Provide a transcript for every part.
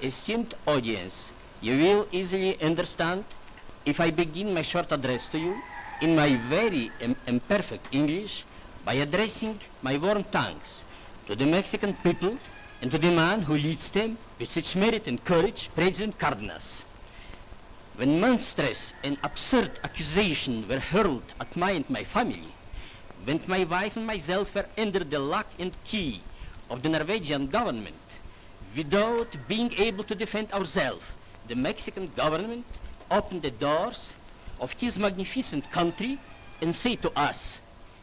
Esteemed audience, you will easily understand if I begin my short address to you in my very imperfect English by addressing my warm thanks to the Mexican people and to the man who leads them with such merit and courage, President Cardenas. When monstrous and absurd accusations were hurled at me and my family, when my wife and myself were under the lock and key of the Norwegian government, without being able to defend ourselves, the Mexican government opened the doors of his magnificent country and said to us,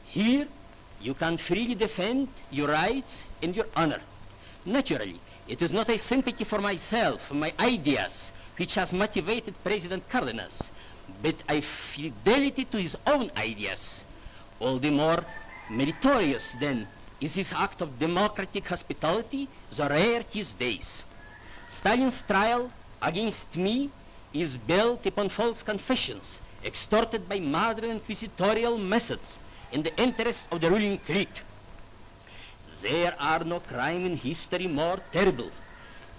here you can freely defend your rights and your honor. Naturally, it is not a sympathy for myself, for my ideas, which has motivated President Cardenas, but a fidelity to his own ideas. All the more meritorious, then, is his act of democratic hospitality, so rare these days. Stalin's trial against me is built upon false confessions, extorted by modern inquisitorial methods in the interest of the ruling clique. There are no crime in history more terrible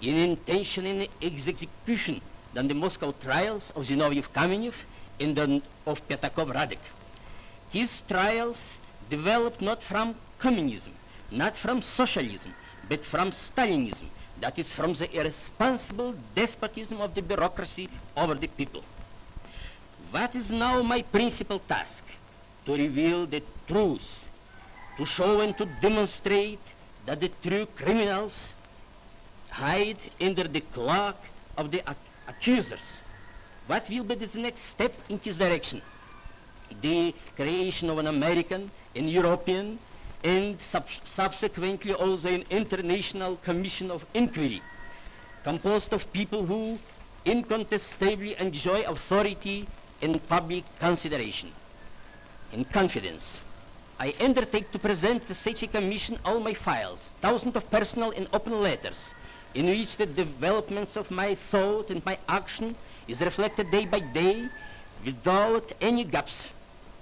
in intention and execution than the Moscow trials of Zinoviev Kamenev and of Petakov Radek. These trials developed not from communism, not from socialism, but from Stalinism, that is from the irresponsible despotism of the bureaucracy over the people. What is now my principal task? To reveal the truth, to show and to demonstrate that the true criminals hide under the cloak of the accusers. What will be the next step in this direction? The creation of an American, an European, and subsequently also an international commission of inquiry, composed of people who incontestably enjoy authority and public consideration. In confidence, I undertake to present to such a commission all my files, thousands of personal and open letters, in which the developments of my thought and my action is reflected day by day without any gaps.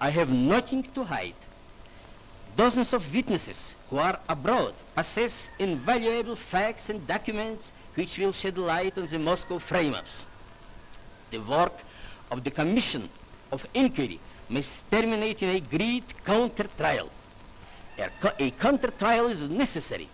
I have nothing to hide. Dozens of witnesses who are abroad possess invaluable facts and documents which will shed light on the Moscow frame-ups. The work of the Commission of Inquiry must terminate in a great counter-trial. A counter-trial is necessary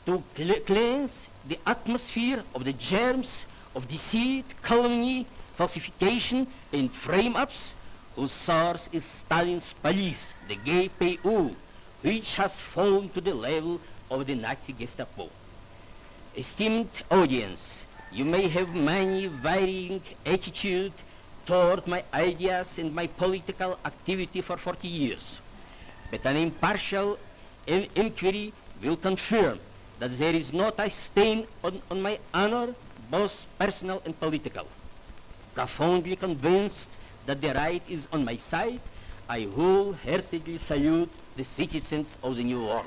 to cleanse the atmosphere of the germs of deceit, calumny, falsification, and frame-ups whose source is Stalin's police, the GPU, which has fallen to the level of the Nazi Gestapo. Esteemed audience, you may have many varying attitudes toward my ideas and my political activity for 40 years, but an impartial inquiry will confirm that there is not a stain on my honor, both personal and political. Profoundly convinced that the right is on my side, I wholeheartedly salute the citizens of the New World.